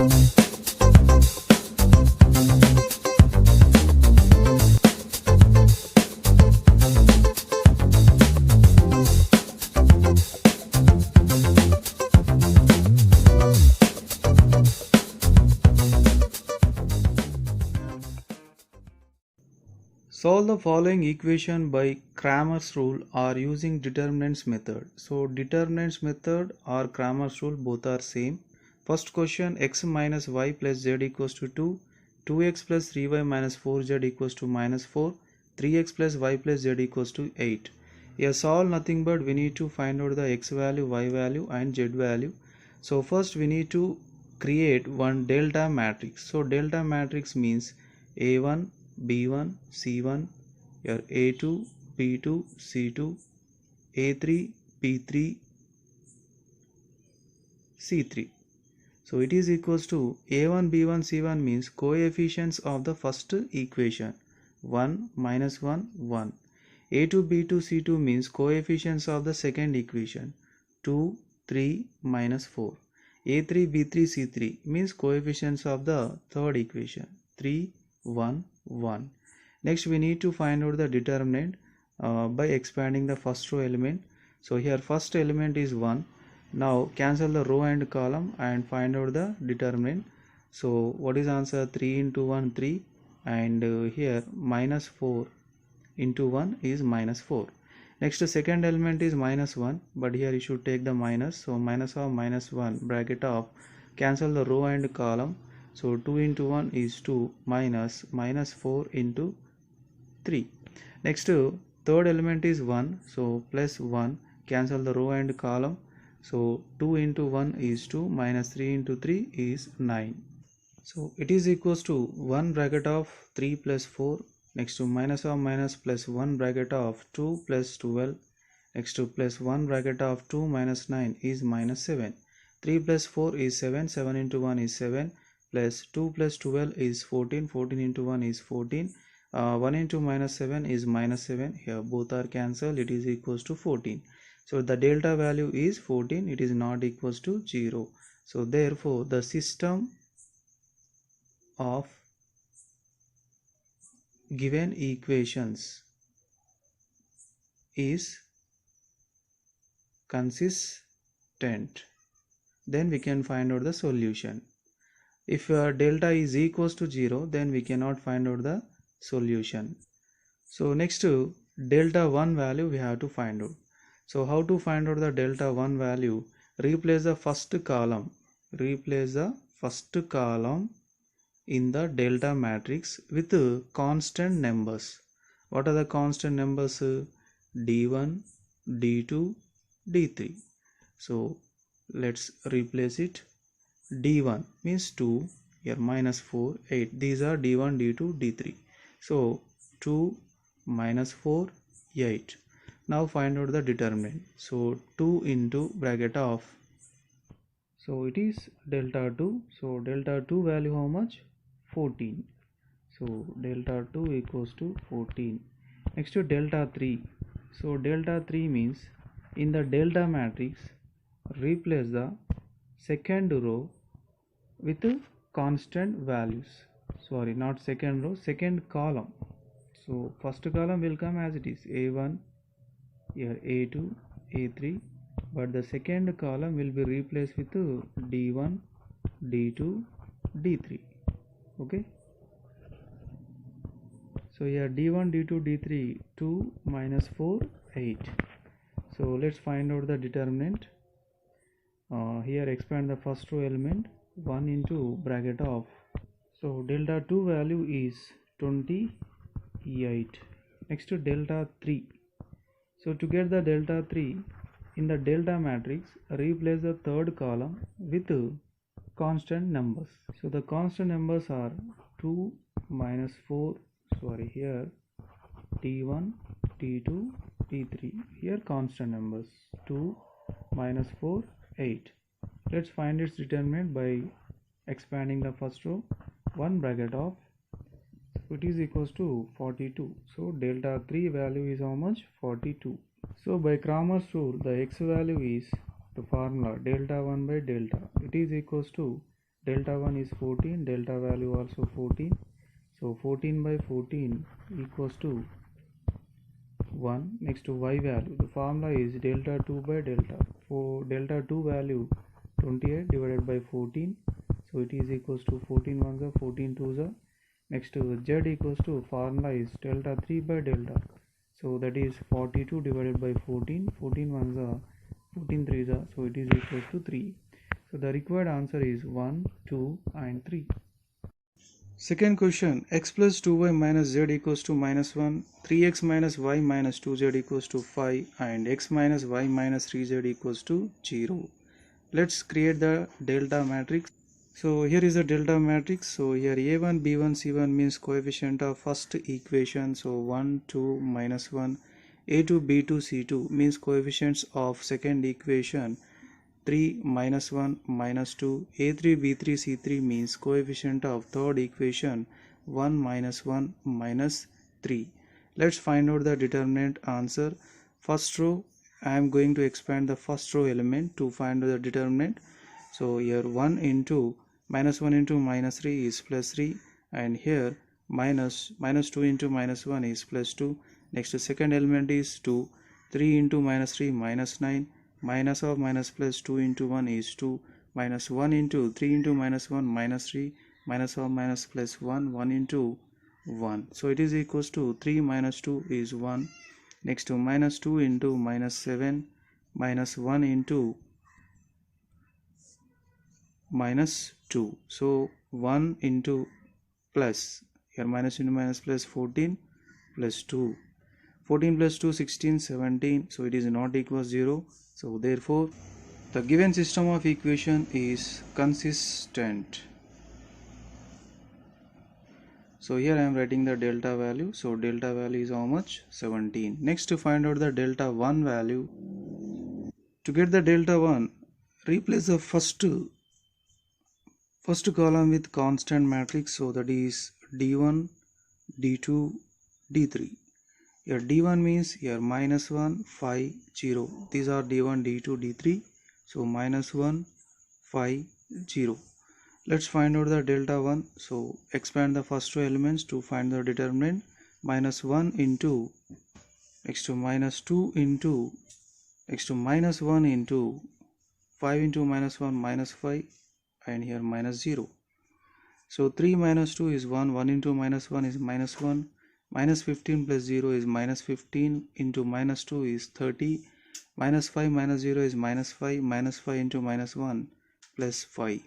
Solve the following equation by Cramer's rule or using determinants method. So determinants method or Cramer's rule both are same. First question, x minus y plus z equals to 2, 2x plus 3y minus 4z equals to minus 4, 3x plus y plus z equals to 8. Here solve nothing but we need to find out the x value, y value and z value. So first we need to create one delta matrix. So delta matrix means A1, B1, C1, here A2, B2, C2, A3, B3, C3. So it is equals to A1, B1, C1 means coefficients of the first equation 1, minus 1, 1. A2, B2, C2 means coefficients of the second equation 2, 3, minus 4. A3, B3, C3 means coefficients of the third equation 3, 1, 1. Next we need to find out the determinant by expanding the first row element. So here first element is 1. Now cancel the row and column and find out the determinant. So what is answer? 3 into 1 3 and here minus 4 into 1 is minus 4. Next second element is minus 1, but here you should take the minus. So minus of minus 1 bracket of cancel the row and column. So 2 into 1 is 2 minus 4 into 3. Next third element is 1. So plus 1 cancel the row and column. So 2 into 1 is 2 minus 3 into 3 is 9. So it is equals to 1 bracket of 3 plus 4. Next to minus of minus plus 1 bracket of 2 plus 12. Next to plus 1 bracket of 2 minus 9 is minus 7. 3 plus 4 is 7. 7 into 1 is 7. Plus 2 plus 12 is 14. 14 into 1 is 14. 1 into minus 7 is minus 7. Here both are cancelled. It is equals to 14. So the delta value is 14. It is not equals to 0. So therefore the system of given equations is consistent. Then we can find out the solution. If delta is equals to 0, then we cannot find out the solution. So next to delta 1 value we have to find out. So how to find out the delta 1 value? Replace the first column. Replace the first column in the delta matrix with constant numbers. What are the constant numbers? D1, D2, D3. So let's replace it. D1 means 2, here minus 4, 8. These are D1, D2, D3. So 2 minus 4, 8. Now find out the determinant. So 2 into bracket of, so it is delta 2. So delta 2 value how much? 14. So delta 2 equals to 14. Next to delta 3. So delta 3 means in the delta matrix replace the second row with constant values. Sorry, not second row, second column. So first column will come as it is A1, here A2, A3, but the second column will be replaced with D1, D2, D3. Okay. So here D1, D2, D3, 2 minus 4, 8. So let's find out the determinant. Here expand the first row element 1 into bracket of, so delta 2 value is 28. Next to delta 3. So to get the delta 3 in the delta matrix replace the third column with constant numbers. So the constant numbers are 2 minus 4, sorry, here T1, T2, T3. Here constant numbers 2 minus 4, 8. Let's find its determinant by expanding the first row 1 bracket of, it is equals to 42. So delta 3 value is how much? 42. So by Cramer's rule the x value is the formula delta 1 by delta, it is equals to delta 1 is 14, delta value also 14. So 14 by 14 equals to 1. Next to y value, the formula is delta 2 by delta. For delta 2 value 28 divided by 14, so it is equals to 14 ones are 14 twos are. Next to z equals to, formula is delta 3 by delta, so that is 42 divided by 14, 14 ones are 14 threes are, so it is equals to 3. So the required answer is 1, 2 and 3. Second question, x plus 2y minus z equals to minus 1, 3x minus y minus 2z equals to 5 and x minus y minus 3z equals to 0. Let's create the delta matrix. So here is the delta matrix. So here a1, b1, c1 means coefficient of first equation. So 1, 2, minus 1. a2, b2, c2 means coefficients of second equation. 3, minus 1, minus 2. a3, b3, c3 means coefficient of third equation. 1, minus 1, minus 3. Let's find out the determinant answer. First row, I am going to expand the first row element to find out the determinant. So here 1 into minus 1 into minus 3 is plus 3, and here minus 2 into minus 1 is plus 2. Next second element is 2. 3 into minus 3 minus 9. Minus of minus plus 2 into 1 is 2. Minus 1 into 3 into minus 1 minus 3. Minus of minus plus 1, 1 into 1. So it is equals to 3 minus 2 is 1. Next to minus 2 into minus 7. Minus 1 into minus 2. So 1 into plus, here minus into minus plus 14 plus 2. 14 plus 2, 16, 17. So it is not equals 0. So therefore the given system of equation is consistent. So here I am writing the delta value. So delta value is how much? 17. Next, to find out the delta 1 value. To get the delta 1, replace the first column with constant matrix. So that is d1, d2, d3. Here d1 means here minus 1, 5, 0. These are d1, d2, d3. So minus 1, 5, 0. Let's find out the delta 1. So expand the first two elements to find the determinant. Minus 1 into, next to minus 2 into, next to minus 1 into, 5 into minus 1 minus 5, and here minus 0. So 3 minus 2 is 1. 1 into minus 1 is minus 1. Minus 15 plus 0 is minus 15 into minus 2 is 30. Minus 5 minus 0 is minus 5. Minus 5 into minus 1 plus 5.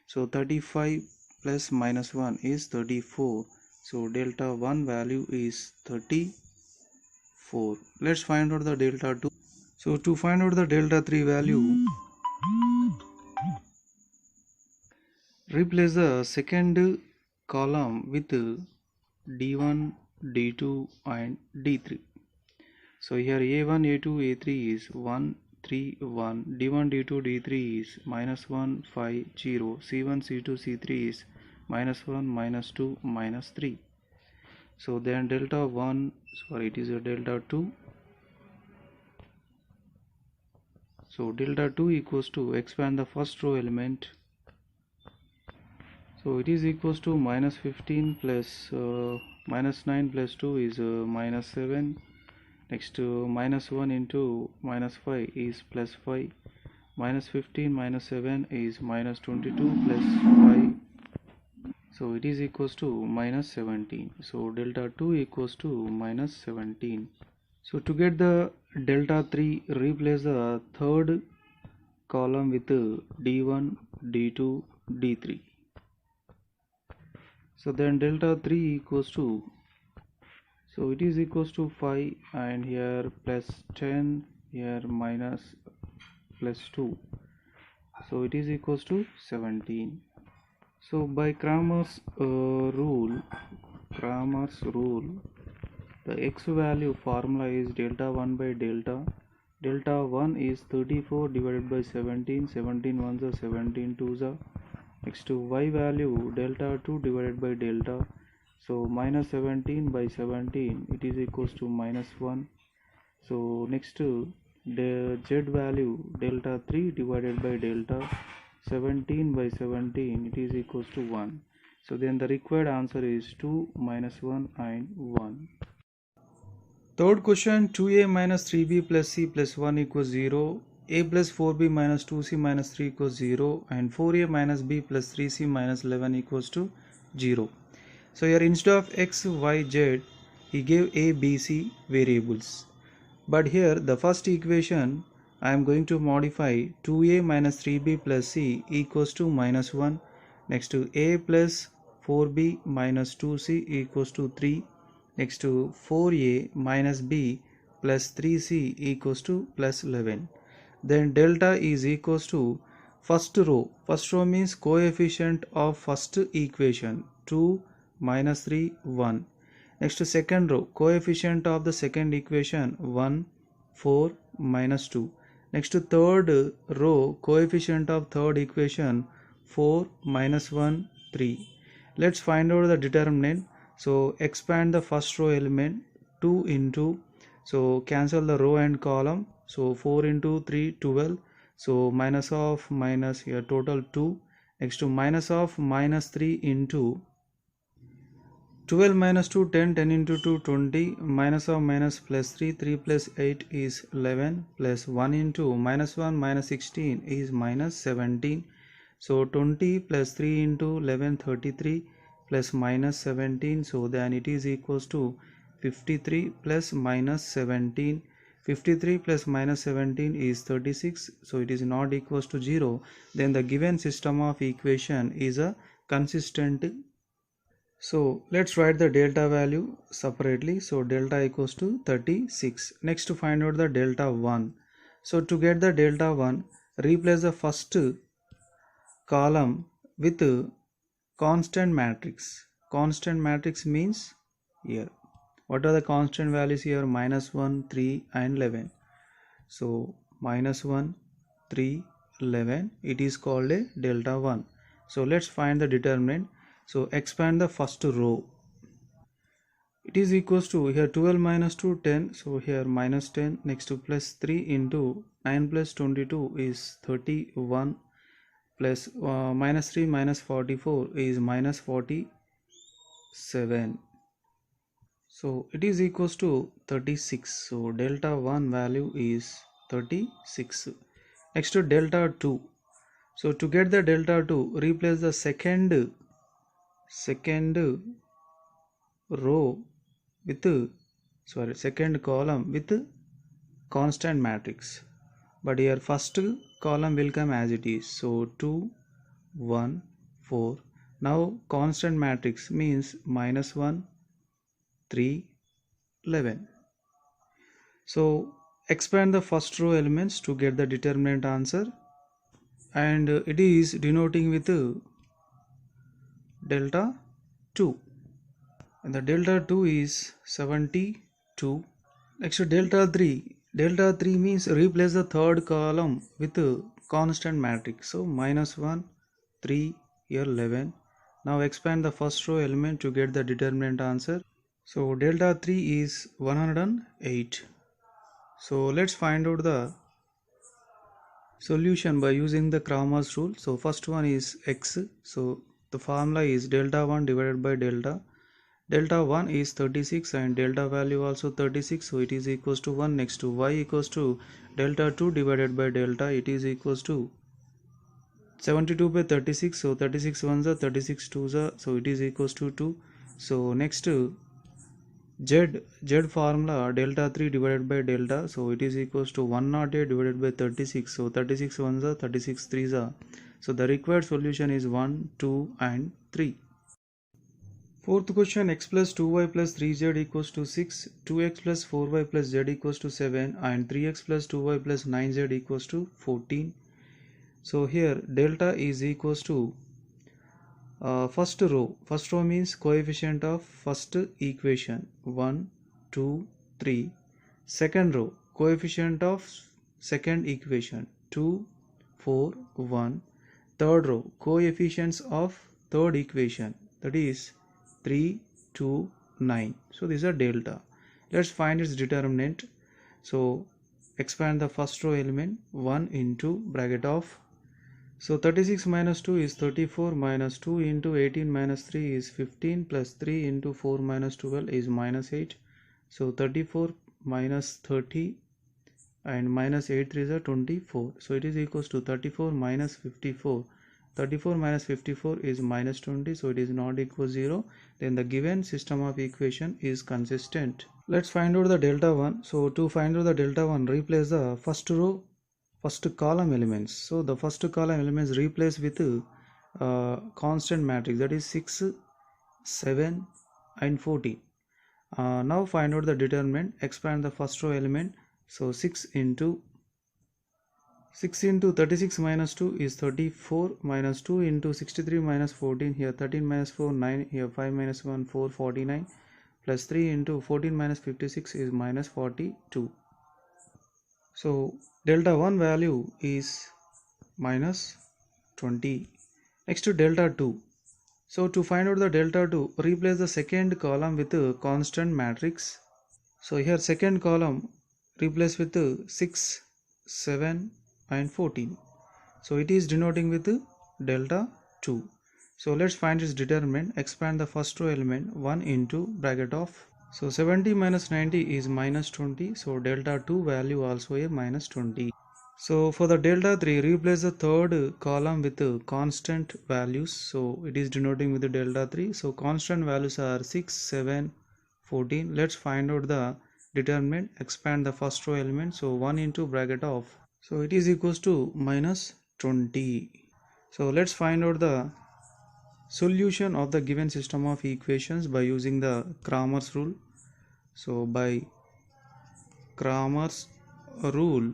So 35 plus minus 1 is 34. So delta 1 value is 34. Let's find out the delta 2. So to find out the delta 3 value, replace the second column with d1, d2 and d3. So here a1, a2, a3 is 1, 3, 1. d1, d2, d3 is minus 1, 5, 0. c1, c2, c3 is minus 1, minus 2, minus 3. So then delta 1, sorry, it is a delta 2. So delta 2 equals to, expand the first row element. So it is equals to minus 15 plus minus 9 plus 2 is minus 7. Next to minus 1 into minus 5 is plus 5. Minus 15 minus 7 is minus 22 plus 5. So it is equals to minus 17. So delta 2 equals to minus 17. So to get the delta 3, replace the third column with d1, d2, d3. So then delta 3 equals to, so it is equals to 5, and here plus 10, here minus plus 2. So it is equals to 17. So by Cramer's rule, the x value formula is delta 1 by delta. Delta 1 is 34 divided by 17. 17 ones are 17 twos are. Next to y value delta 2 divided by delta. So minus 17 by 17, it is equals to minus 1. So next to the z value delta 3 divided by delta. 17 by 17, it is equals to 1. So then the required answer is 2 minus 1 and 1. Third question, 2a minus 3b plus c plus 1 equals 0, a plus 4b minus 2c minus 3 equals 0, and 4a minus b plus 3c minus 11 equals to 0. So here instead of x, y, z, he gave a, b, c variables. But here the first equation I am going to modify 2a minus 3b plus c equals to minus 1. Next to a plus 4b minus 2c equals to 3. Next to 4a minus b plus 3c equals to plus 11. Then delta is equals to first row. First row means coefficient of first equation 2 minus 3 1. Next to second row, coefficient of the second equation 1 4 minus 2. Next to third row, coefficient of third equation 4 minus 1 3. Let's find out the determinant. So expand the first row element 2 into, so cancel the row and column. So 4 into 3 12. So minus of minus here total 2. Next to minus of minus 3 into 12 minus 2 10, 10 into 2 20, minus of minus plus 3, 3 plus 8 is 11, plus 1 into minus 1 minus 16 is minus 17. So 20 plus 3 into 11 33 plus minus 17, so then it is equals to 53 plus minus 17. 53 plus minus 17 is 36, so it is not equals to 0. Then the given system of equation is a consistent. So let's write the delta value separately. So delta equals to 36. Next to find out the delta 1. So to get the delta 1, replace the first column with constant matrix. Constant matrix means here. What are the constant values here? Minus 1, 3 and 11. So minus 1, 3, 11. It is called a delta 1. So let's find the determinant. So expand the first row. It is equals to here 12 minus 2 10. So here minus 10. Next to plus 3 into 9 plus 22 is 31. Plus minus 3 minus 44 is minus 47. So it is equals to 36. So delta 1 value is 36. Next to delta 2. So to get the delta 2, replace the second row with second column with constant matrix, but here first column will come as it is. So 2 1 4. Now constant matrix means minus 1 3 11. So expand the first row elements to get the determinant answer, and it is denoting with delta 2, and the delta 2 is 72. Next to delta 3. Delta 3 means replace the third column with constant matrix. So minus 1 3 here 11. Now expand the first row element to get the determinant answer. So delta 3 is 108. So let's find out the solution by using the Cramer's rule. So first one is x. So the formula is delta 1 divided by delta. Delta 1 is 36 and delta value also 36, so it is equals to 1. Next to y equals to delta 2 divided by delta, it is equals to 72 by 36, so 36 ones are 36 twos are, so it is equals to 2. So next to z formula delta 3 divided by delta, so it is equals to 108 divided by 36, so 36 ones are 36 threes are, so the required solution is 1 2 and 3. Fourth question, x plus 2y plus 3z equals to 6, 2x plus 4y plus z equals to 7, and 3x plus 2y plus 9z equals to 14. So here delta is equals to first row. First row means coefficient of first equation 1, 2, 3. Second row, coefficient of second equation 2, 4, 1. Third row, coefficients of third equation, that is 3, 2, 9. So these are delta. Let's find its determinant. So expand the first row element 1 into bracket of So 36 minus 2 is 34, minus 2 into 18 minus 3 is 15, plus 3 into 4 minus 12 is minus 8. So 34 minus 30 and minus 8 3 is 24. So it is equals to 34 minus 54. 34 minus 54 is minus 20, so it is not equal 0. Then the given system of equation is consistent. Let's find out the delta 1. So to find out the delta 1, replace the first row, first column elements. So the first column elements replace with constant matrix, that is 6, 7 and 14. Now find out the determinant. Expand the first row element. So 6 into 36 minus 2 is 34, minus 2 into 63 minus 14, here 13 minus 4 9, here 5 minus 1 4, 49, plus 3 into 14 minus 56 is minus 42. So delta 1 value is minus 20. Next to delta 2. So to find out the delta 2, replace the second column with a constant matrix. So here second column replace with 6, 7 and 14. So it is denoting with delta 2. So let's find its determinant. Expand the first row element 1 into bracket of. So 70 minus 90 is minus 20. So delta 2 value also a minus 20. So for the delta 3, replace the third column with constant values. So it is denoting with the delta 3. So constant values are 6, 7, 14. Let's find out the determinant. Expand the first row element. So 1 into bracket of. So it is equals to minus 20. So let's find out the solution of the given system of equations by using the Cramer's rule. So by Cramer's rule,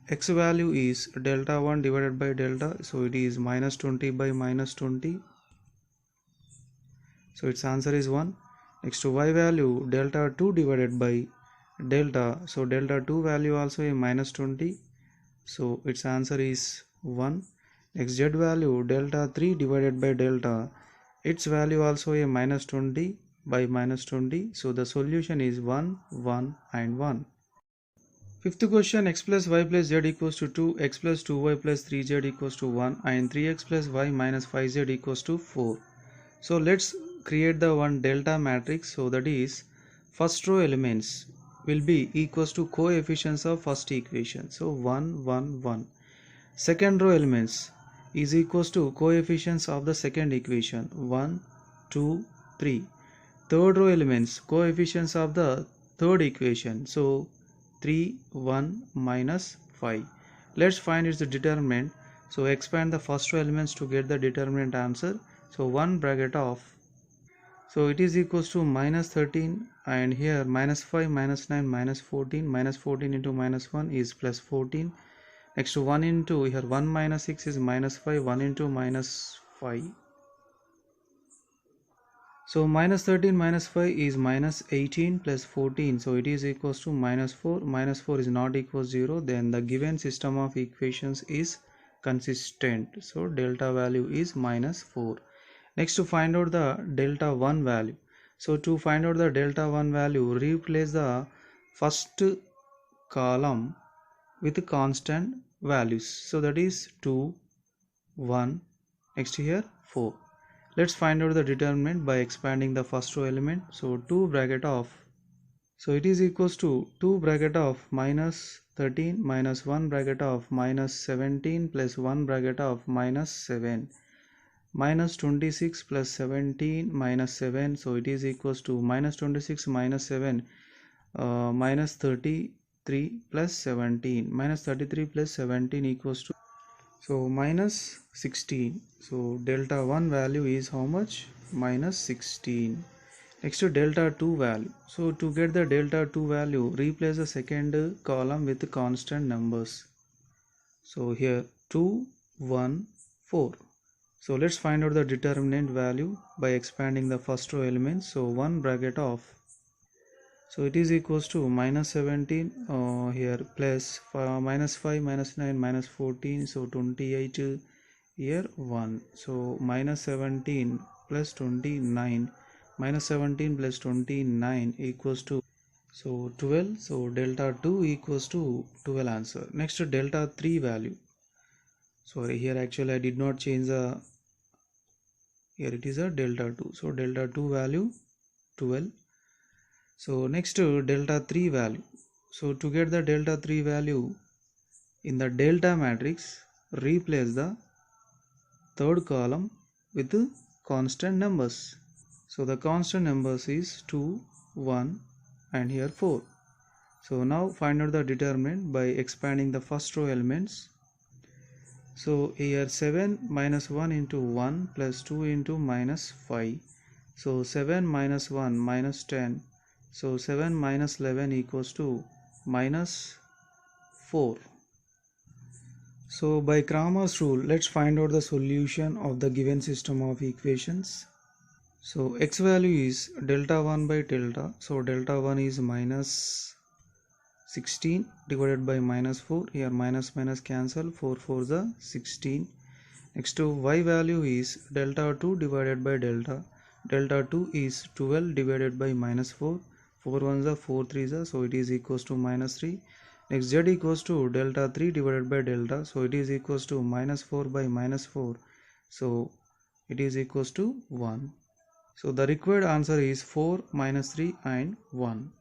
x value is delta 1 divided by delta, so it is minus 20 by minus 20. So its answer is 1. Next to y value, delta 2 divided by delta, so delta 2 value also a minus 20. So its answer is 1. Next z value, delta 3 divided by delta, its value also a minus 20 by minus 20. So the solution is 1, 1 and 1. Fifth question, x plus y plus z equals to 2, x plus 2y plus 3z equals to 1 and 3x plus y minus 5z equals to 4. So let's create the one delta matrix. So that is first row elements will be equals to coefficients of first equation. So 1, 1, 1. Second row elements is equals to coefficients of the second equation. 1, 2, 3. Third row elements coefficients of the third equation. So 3, 1 minus 5. Let's find its determinant. So expand the first row elements to get the determinant answer. So 1 bracket of. So it is equals to minus 13 and here minus 5 minus 9 minus 14. Minus 14 into minus 1 is plus 14. Next to 1 into here 1 minus 6 is minus 5. 1 into minus 5. So minus 13 minus 5 is minus 18 plus 14. So it is equals to minus 4. Minus 4 is not equals 0. Then the given system of equations is consistent. So delta value is minus 4. Next to find out the delta 1 value. So to find out the delta 1 value, replace the first column with constant values. So that is 2, 1. Next here 4. Let's find out the determinant by expanding the first row element. So 2 bracket of. So it is equals to 2 bracket of minus 13 minus 1 bracket of minus 17 plus 1 bracket of minus 7. Minus 26 plus 17 minus 7. So it is equals to minus 26 minus 7 minus 33 plus 17. Minus 33 plus 17 equals to. So minus 16. So delta 1 value is how much? Minus 16. Next to delta 2 value. So to get the delta 2 value, replace the second column with constant numbers. So here 2, 1, 4. So let's find out the determinant value by expanding the first row elements. So 1 bracket of. So it is equals to minus 17 here plus minus 5 minus 9 minus 14. So 28 here 1. So minus 17 plus 29. Minus 17 plus 29 equals to. So 12. So delta 2 equals to 12 answer. Next to delta 3 value. sorry, here actually I did not change the, here it is a delta 2, so delta 2 value 12. So next delta 3 value, so to get the delta 3 value in the delta matrix, replace the third column with constant numbers. So the constant numbers is 2, 1 and here 4. So now find out the determinant by expanding the first row elements. So here 7 minus 1 into 1 plus 2 into minus 5. So 7 minus 1 minus 10. So 7 minus 11 equals to minus 4. So by Cramer's rule, let's find out the solution of the given system of equations. So x value is delta 1 by delta. So delta 1 is minus 16 divided by minus 4. Here minus minus cancel, 4 4 the 16. Next to y value is delta 2 divided by delta. Delta 2 is 12 divided by minus 4. 4 1s are 4 3s are, so it is equals to minus 3. Next z equals to delta 3 divided by delta. So it is equals to minus 4 by minus 4. So it is equals to 1. So the required answer is 4, minus 3 and 1.